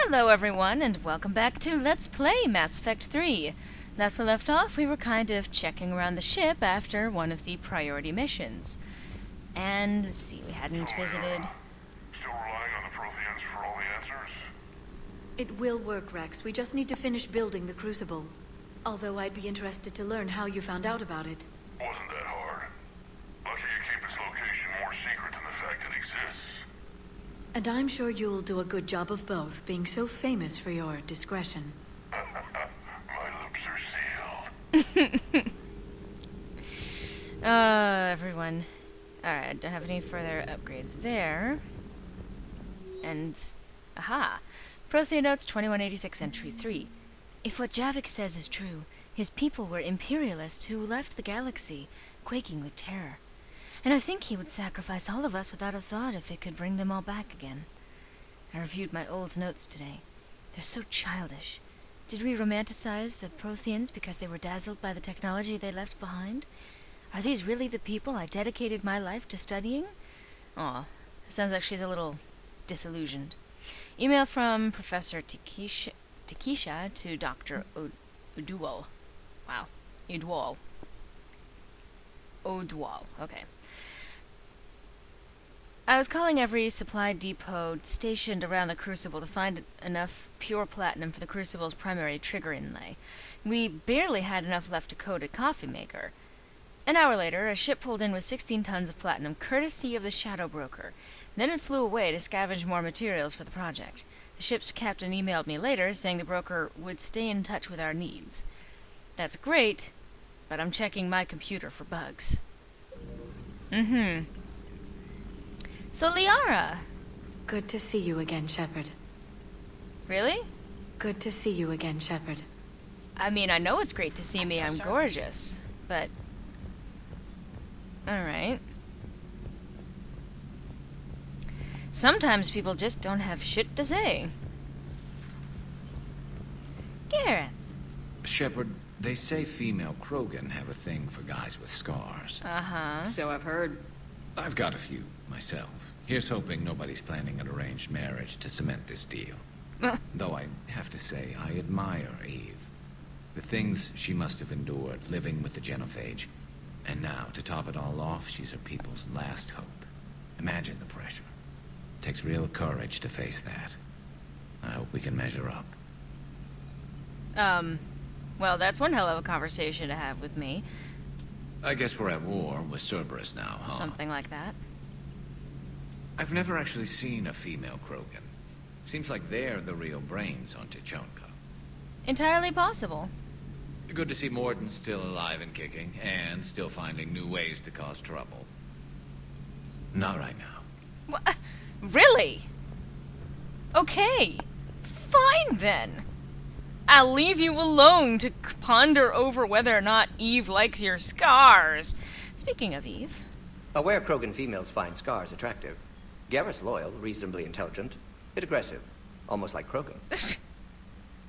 Hello everyone, and welcome back to Let's Play Mass Effect 3. Last we left off, we were kind of checking around the ship after one of the priority missions. And, let's see, we hadn't visited... Still relying on the Protheans for all the answers? It will work, Rex. We just need to finish building the Crucible. Although I'd be interested to learn how you found out about it. Wasn't that hard. Lucky you keep its location more secret than the fact it exists. And I'm sure you'll do a good job of both, being so famous for your discretion. My lips are sealed. Everyone. Alright, I don't have any further upgrades there. And, aha! Prothean Notes 2186 Entry 3. If what Javik says is true, his people were imperialists who left the galaxy, quaking with terror. And I think he would sacrifice all of us without a thought if it could bring them all back again. I reviewed my old notes today. They're so childish. Did we romanticize the Protheans because they were dazzled by the technology they left behind? Are these really the people I dedicated my life to studying? Aw, it sounds like she's a little disillusioned. Email from Professor Takisha to Dr. Uduo. Wow. Uduo. Odwal. Okay. I was calling every supply depot stationed around the Crucible to find enough pure platinum for the Crucible's primary trigger inlay. We barely had enough left to coat a coffee maker. An hour later, a ship pulled in with 16 tons of platinum, courtesy of the Shadow Broker. Then it flew away to scavenge more materials for the project. The ship's captain emailed me later, saying the broker would stay in touch with our needs. That's great, but I'm checking my computer for bugs. So, Liara. Good to see you again, Shepard. Really? Good to see you again, Shepard. I mean, I know it's great to see me. I'm gorgeous. But... alright. Sometimes people just don't have shit to say. Gareth. Shepard, they say female Krogan have a thing for guys with scars. Uh-huh. So I've heard. I've got a few, myself. Here's hoping nobody's planning an arranged marriage to cement this deal. Though I have to say, I admire Eve. The things she must have endured living with the Genophage. And now, to top it all off, she's her people's last hope. Imagine the pressure. Takes real courage to face that. I hope we can measure up. Well, that's one hell of a conversation to have with me. I guess we're at war with Cerberus now, huh? Something like that. I've never actually seen a female Krogan. Seems like they're the real brains on Tuchanka. Entirely possible. Good to see Morden's still alive and kicking, and still finding new ways to cause trouble. Not right now. What? Really? Okay. Fine, then. I'll leave you alone to ponder over whether or not Eve likes your scars. Speaking of Eve... Aware Krogan females find scars attractive. Garrus loyal, reasonably intelligent, bit aggressive, almost like Krogan.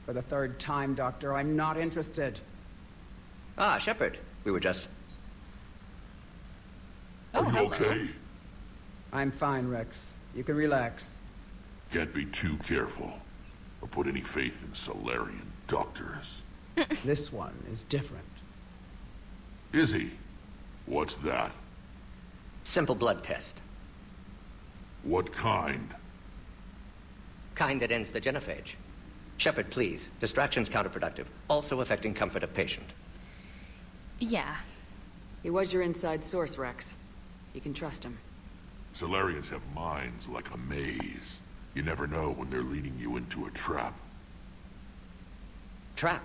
For the third time, Doctor, I'm not interested. Ah, Shepard. We were just... Oh, Are you hello. okay? I'm fine, Rex. You can relax. Can't be too careful, or put any faith in Solarian doctors. This one is different. Is he? What's that? Simple blood test. What kind? Kind that ends the genophage. Shepard, please. Distraction's counterproductive. Also affecting comfort of patient. Yeah. He was your inside source, Rex. You can trust him. Solarians have minds like a maze. You never know when they're leading you into a trap. Trap.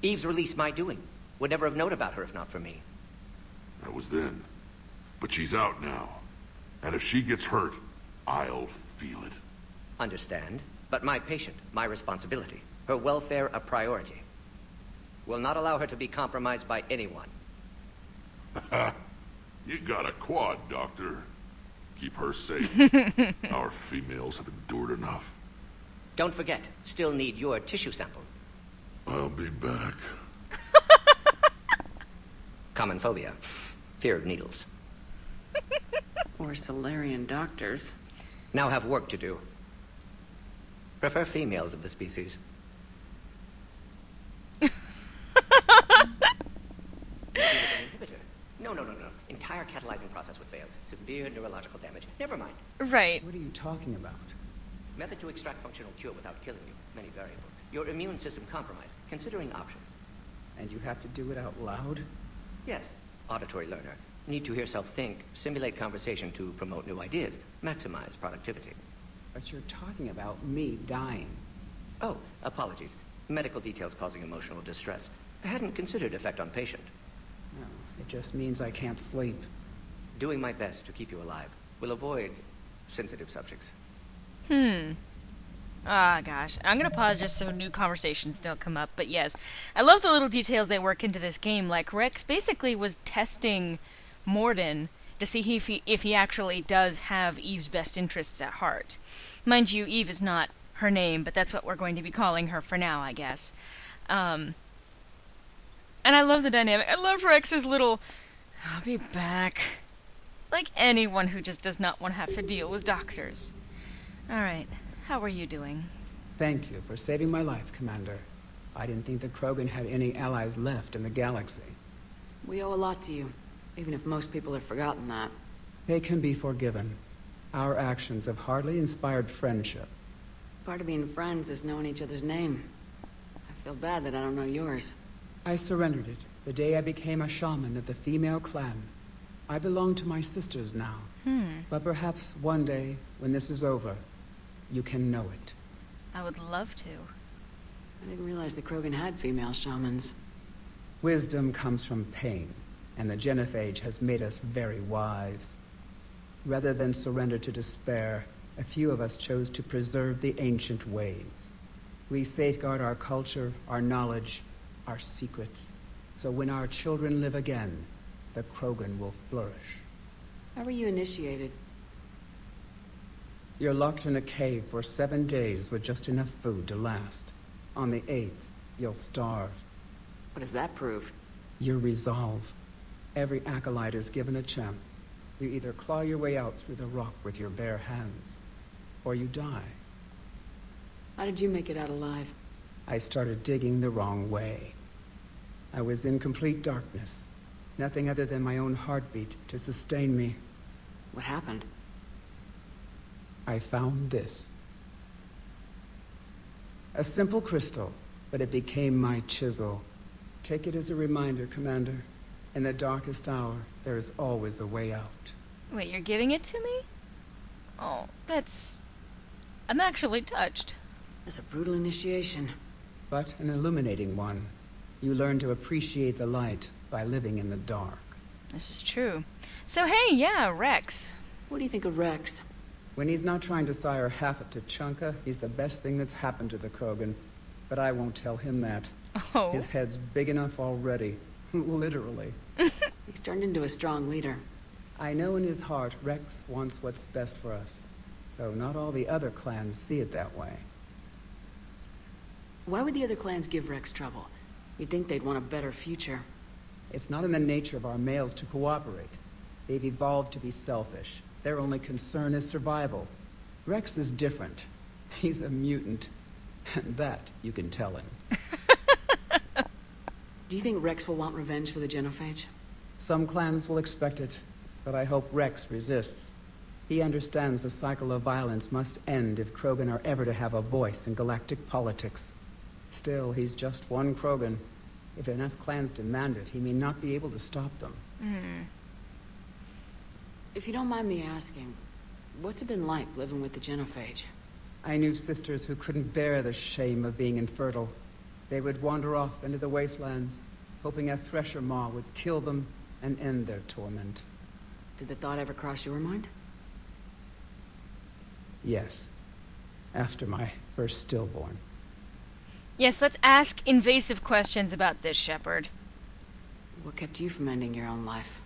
Eve's release my doing. Would never have known about her if not for me. That was then. But she's out now. And if she gets hurt, I'll feel it. Understand. But my patient, my responsibility. Her welfare a priority. Will not allow her to be compromised by anyone. You got a quad, Doctor. Keep her safe. Our females have endured enough. Don't forget, still need your tissue sample. I'll be back. Common phobia. Fear of needles. Or Solarian doctors. Now have work to do. Prefer females of the species. Inhibitor. No. Entire catalyzing process would fail. Severe neurological damage. Never mind. Right. What are you talking about? Method to extract functional cure without killing you. Many variables. Your immune system compromised. Considering options. And you have to do it out loud? Yes. Auditory learner. Need to hear self think. Simulate conversation to promote new ideas. Maximize productivity. But you're talking about me dying. Oh, apologies. Medical details causing emotional distress. I hadn't considered effect on patient. No, it just means I can't sleep. Doing my best to keep you alive. Will avoid sensitive subjects. Ah, gosh. I'm gonna pause just so new conversations don't come up, but yes. I love the little details they work into this game, like Rex basically was testing Morden to see if he actually does have Eve's best interests at heart. Mind you, Eve is not her name, but that's what we're going to be calling her for now, I guess. And I love the dynamic. I love Rex's little, I'll be back. Like anyone who just does not want to have to deal with doctors. Alright, how are you doing? Thank you for saving my life, Commander. I didn't think the Krogan had any allies left in the galaxy. We owe a lot to you, even if most people have forgotten that. They can be forgiven. Our actions have hardly inspired friendship. Part of being friends is knowing each other's name. I feel bad that I don't know yours. I surrendered it the day I became a shaman of the female clan. I belong to my sisters now. But perhaps one day, when this is over, you can know it. I would love to. I didn't realize the Krogan had female shamans. Wisdom comes from pain, and the Genophage has made us very wise. Rather than surrender to despair, a few of us chose to preserve the ancient ways. We safeguard our culture, our knowledge, our secrets. So when our children live again, the Krogan will flourish. How were you initiated? You're locked in a cave for 7 days with just enough food to last. On the 8th, you'll starve. What does that prove? Your resolve. Every acolyte is given a chance. You either claw your way out through the rock with your bare hands, or you die. How did you make it out alive? I started digging the wrong way. I was in complete darkness. Nothing other than my own heartbeat to sustain me. What happened? I found this. A simple crystal, but it became my chisel. Take it as a reminder, Commander. In the darkest hour, there is always a way out. Wait, you're giving it to me? Oh, that's... I'm actually touched. That's a brutal initiation. But an illuminating one. You learn to appreciate the light by living in the dark. This is true. So hey, yeah, Rex. What do you think of Rex? When he's not trying to sire half a Tuchanka, he's the best thing that's happened to the Krogan. But I won't tell him that. Oh. His head's big enough already. Literally. He's turned into a strong leader. I know in his heart Rex wants what's best for us. Though not all the other clans see it that way. Why would the other clans give Rex trouble? You'd think they'd want a better future. It's not in the nature of our males to cooperate. They've evolved to be selfish. Their only concern is survival. Rex is different. He's a mutant. And that you can tell him. Do you think Rex will want revenge for the Genophage? Some clans will expect it, but I hope Rex resists. He understands the cycle of violence must end if Krogan are ever to have a voice in galactic politics. Still, he's just one Krogan. If enough clans demand it, he may not be able to stop them. If you don't mind me asking, what's it been like living with the Genophage? I knew sisters who couldn't bear the shame of being infertile. They would wander off into the wastelands, hoping a thresher maw would kill them and end their torment. Did the thought ever cross your mind? Yes. After my first stillborn. Yes, let's ask invasive questions about this, Shepard. What kept you from ending your own life?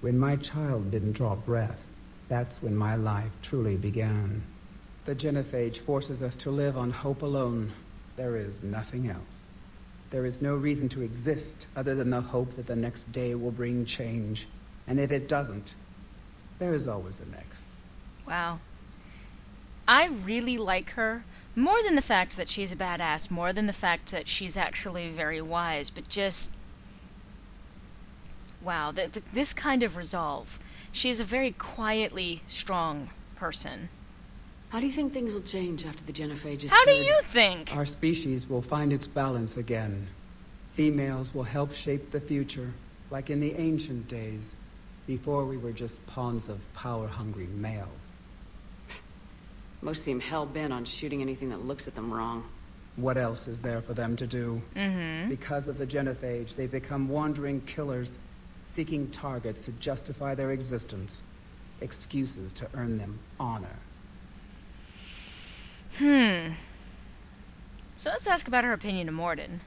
When my child didn't draw breath, that's when my life truly began. The Genophage forces us to live on hope alone. There is nothing else. There is no reason to exist other than the hope that the next day will bring change. And if it doesn't, there is always the next. Wow. I really like her, More than the fact that she's a badass, more than the fact that she's actually very wise, but just... Wow, this kind of resolve. She's a very quietly strong person. How do you think things will change after the genophage is How do cured? you think? Our species will find its balance again. Females will help shape the future, like in the ancient days, before we were just pawns of power-hungry males. Most seem hell-bent on shooting anything that looks at them wrong. What else is there for them to do? Mm-hmm. Because of the genophage, they become wandering killers, seeking targets to justify their existence, excuses to earn them honor. So let's ask about her opinion of Morden.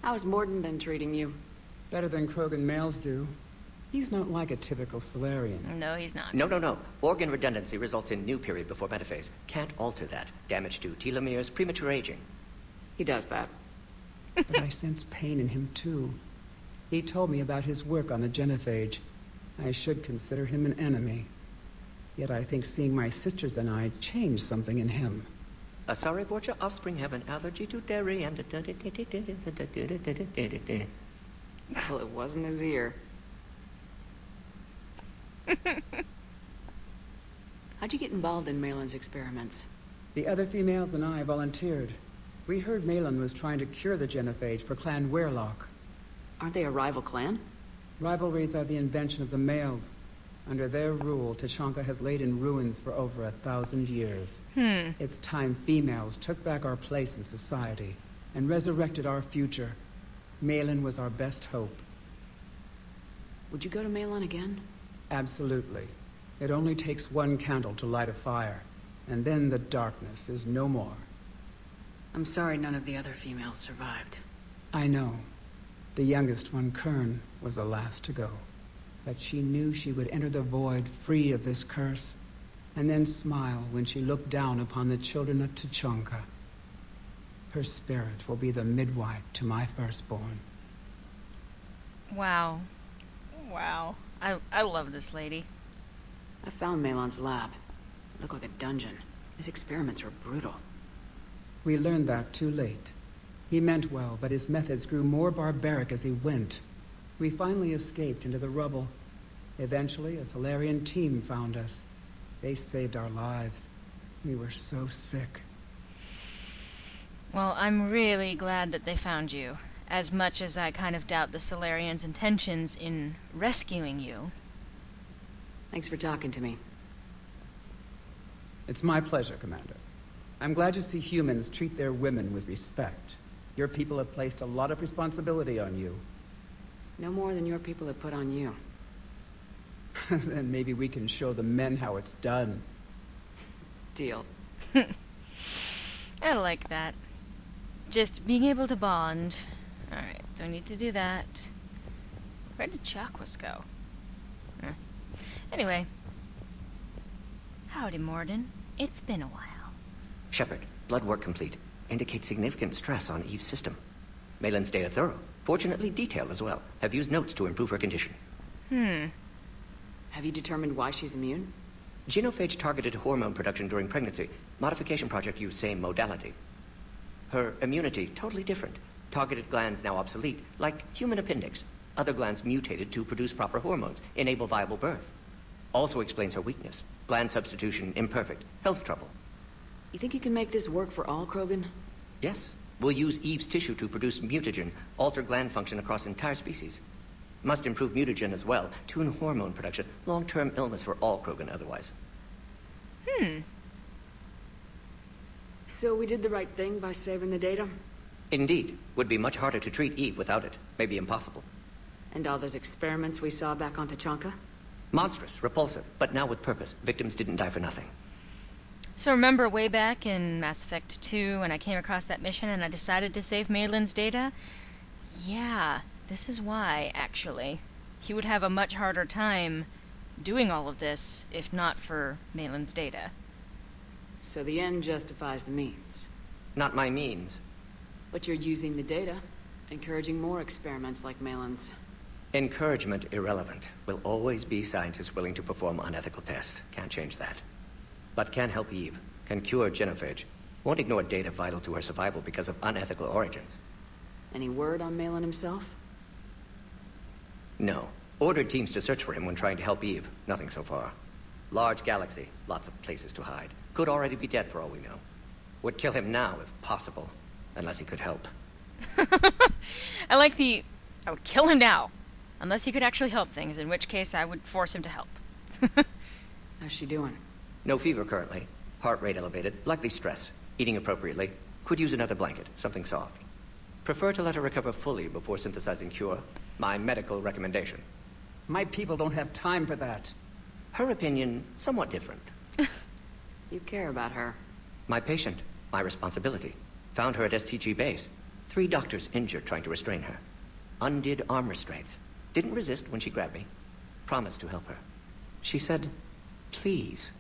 How has Morden been treating you? Better than Krogan males do. He's not like a typical Solarian. No, he's not. No. Organ redundancy results in new period before metaphase. Can't alter that. Damage to telomeres, premature aging. He does that. But I sense pain in him, too. He told me about his work on the genophage. I should consider him an enemy. Yet I think seeing my sisters and I changed something in him. Sorry, Borgia, offspring have an allergy to dairy and... Well, it wasn't his ear. How'd you get involved in Malin's experiments? The other females and I volunteered. We heard Malin was trying to cure the genophage for Clan Weirlock. Aren't they a rival clan? Rivalries are the invention of the males. Under their rule, Tuchanka has laid in ruins for over 1,000 years. It's time females took back our place in society and resurrected our future. Malin was our best hope. Would you go to Malin again? Absolutely. It only takes one candle to light a fire, and then the darkness is no more. I'm sorry none of the other females survived. I know. The youngest one, Kern, was the last to go. But she knew she would enter the void free of this curse, and then smile when she looked down upon the children of Tuchanka. Her spirit will be the midwife to my firstborn. Wow. Wow. I love this lady. I found Malin's lab. It looked like a dungeon. His experiments were brutal. We learned that too late. He meant well, but his methods grew more barbaric as he went. We finally escaped into the rubble. Eventually, a Solarian team found us. They saved our lives. We were so sick. Well, I'm really glad that they found you. As much as I kind of doubt the Solarians' intentions in rescuing you. Thanks for talking to me. It's my pleasure, Commander. I'm glad to see humans treat their women with respect. Your people have placed a lot of responsibility on you. No more than your people have put on you. Then maybe we can show the men how it's done. Deal. I like that. Just being able to bond. Alright, don't need to do that. Where did Chakwas go? Anyway. Howdy, Morden. It's been a while. Shepard, blood work complete. Indicates significant stress on Eve's system. Malin's data thorough. Fortunately detailed as well. Have used notes to improve her condition. Have you determined why she's immune? Genophage targeted hormone production during pregnancy. Modification project used same modality. Her immunity, totally different. Targeted glands now obsolete, like human appendix. Other glands mutated to produce proper hormones, enable viable birth. Also explains her weakness. Gland substitution imperfect. Health trouble. You think you can make this work for all Krogan? Yes. We'll use Eve's tissue to produce mutagen, alter gland function across entire species. Must improve mutagen as well, tune hormone production. Long-term illness for all Krogan otherwise. So we did the right thing by saving the data? Indeed. Would be much harder to treat Eve without it. Maybe impossible. And all those experiments we saw back on Tuchanka? Monstrous, repulsive, but now with purpose. Victims didn't die for nothing. So remember way back in Mass Effect 2 when I came across that mission and I decided to save Malin's data? Yeah, this is why, actually. He would have a much harder time doing all of this if not for Malin's data. So the end justifies the means. Not my means. But you're using the data, encouraging more experiments like Malin's. Encouragement irrelevant. Will always be scientists willing to perform unethical tests. Can't change that. But can help Eve. Can cure genophage. Won't ignore data vital to her survival because of unethical origins. Any word on Malin himself? No. Ordered teams to search for him when trying to help Eve. Nothing so far. Large galaxy. Lots of places to hide. Could already be dead for all we know. Would kill him now if possible. Unless he could help. I like the... I would kill him now. Unless he could actually help things, in which case I would force him to help. How's she doing? No fever currently. Heart rate elevated. Likely stress. Eating appropriately. Could use another blanket. Something soft. Prefer to let her recover fully before synthesizing cure. My medical recommendation. My people don't have time for that. Her opinion, somewhat different. You care about her. My patient. My responsibility. Found her at STG base. 3 doctors injured trying to restrain her. Undid arm restraints. Didn't resist when she grabbed me. Promised to help her. She said, please.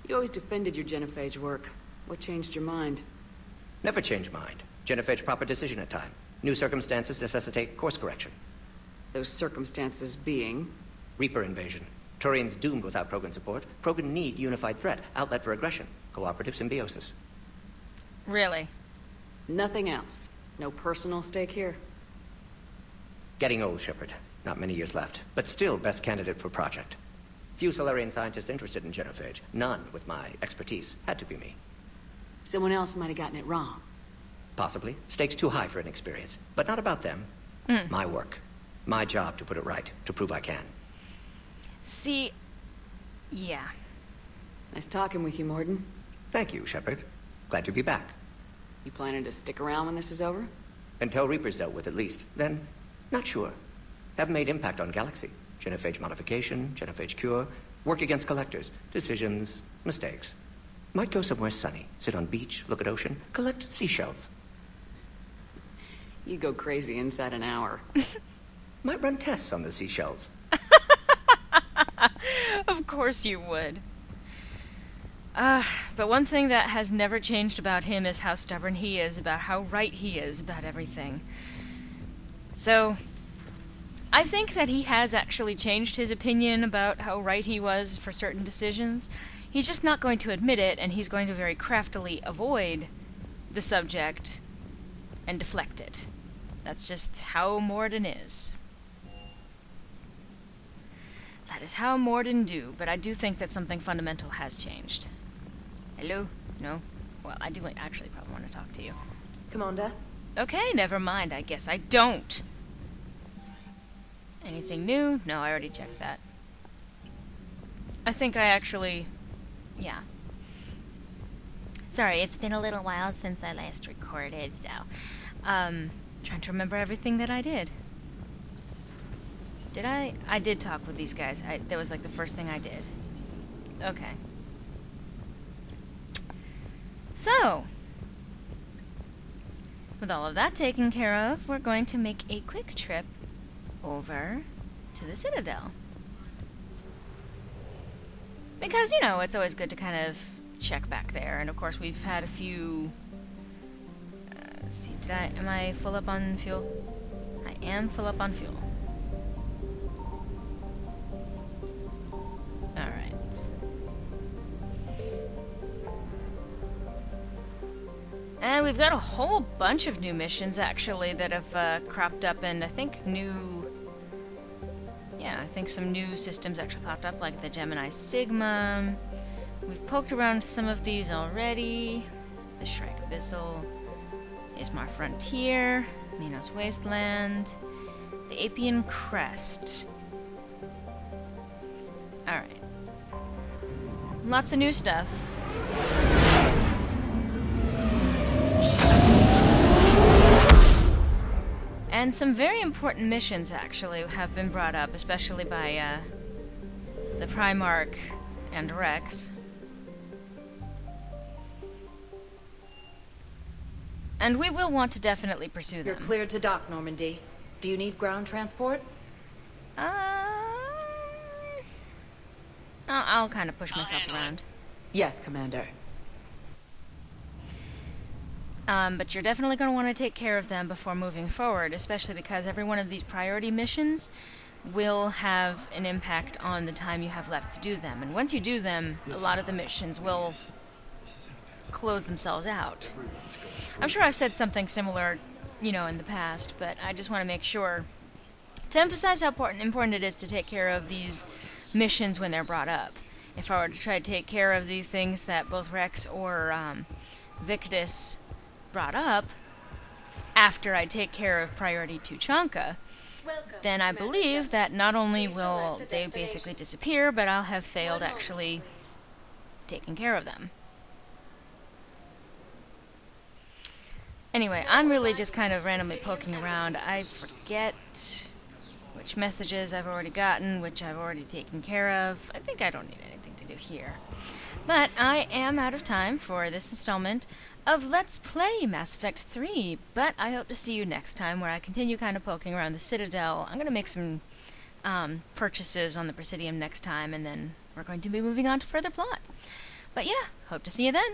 You always defended your genophage work. What changed your mind? Never change mind. Genophage proper decision at time. New circumstances necessitate course correction. Those circumstances being? Reaper invasion. Turians doomed without Krogan support. Krogan need unified threat. Outlet for aggression. Cooperative symbiosis. Really? Nothing else. No personal stake here? Getting old, Shepard. Not many years left. But still best candidate for project. Few Solarian scientists interested in genophage. None with my expertise. Had to be me. Someone else might have gotten it wrong. Possibly. Stakes too high for inexperience. But not about them. My work. My job to put it right. To prove I can. See... yeah. Nice talking with you, Morden. Thank you, Shepard. Glad to be back. You planning to stick around when this is over? Until Reaper's dealt with, at least. Then, not sure. Have made impact on Galaxy. Genophage modification, genophage cure, work against collectors, decisions, mistakes. Might go somewhere sunny, sit on beach, look at ocean, collect seashells. You go crazy inside an hour. Might run tests on the seashells. Of course you would. But one thing that has never changed about him is how stubborn he is about how right he is about everything. So, I think that he has actually changed his opinion about how right he was for certain decisions. He's just not going to admit it, and he's going to very craftily avoid the subject and deflect it. That's just how Morden is. That is how Morden do, but I do think that something fundamental has changed. Hello? No? Well, I do actually probably want to talk to you. Commander? Okay, never mind. I guess I don't. Anything new? No, I already checked that. I think I actually... yeah. Sorry, it's been a little while since I last recorded, so... trying to remember everything that I did. Did I? I did talk with these guys. That was like the first thing I did. Okay. So, with all of that taken care of, we're going to make a quick trip over to the Citadel. Because, you know, it's always good to kind of check back there. And of course, we've had a few... let's see, am I full up on fuel? I am full up on fuel. Alright. And we've got a whole bunch of new missions, actually, that have cropped up, and I think new... yeah, I think some new systems actually popped up, like the Gemini Sigma. We've poked around some of these already. The Shrike Abyssal, Ismar Frontier, Minos Wasteland, the Apian Crest. Alright. Lots of new stuff. And some very important missions, actually, have been brought up, especially by, the Primarch and Rex. And we will want to definitely pursue them. You're cleared to dock, Normandy. Do you need ground transport? I'll kind of push myself around. Yes, Commander. But you're definitely going to want to take care of them before moving forward, especially because every one of these priority missions will have an impact on the time you have left to do them. And once you do them, a lot of the missions will close themselves out. I'm sure I've said something similar, in the past, but I just want to make sure to emphasize how important it is to take care of these missions when they're brought up. If I were to try to take care of the things that both Rex or Victus brought up after I take care of Priority Tuchanka, then I believe that not only will they basically disappear, but I'll have failed actually taking care of them. Anyway, I'm really just kind of randomly poking around. I forget which messages I've already gotten, which I've already taken care of. I think I don't need anything to do here. But I am out of time for this installment of Let's Play Mass Effect 3, but I hope to see you next time where I continue kind of poking around the Citadel. I'm going to make some purchases on the Presidium next time, and then we're going to be moving on to further plot. But yeah, hope to see you then.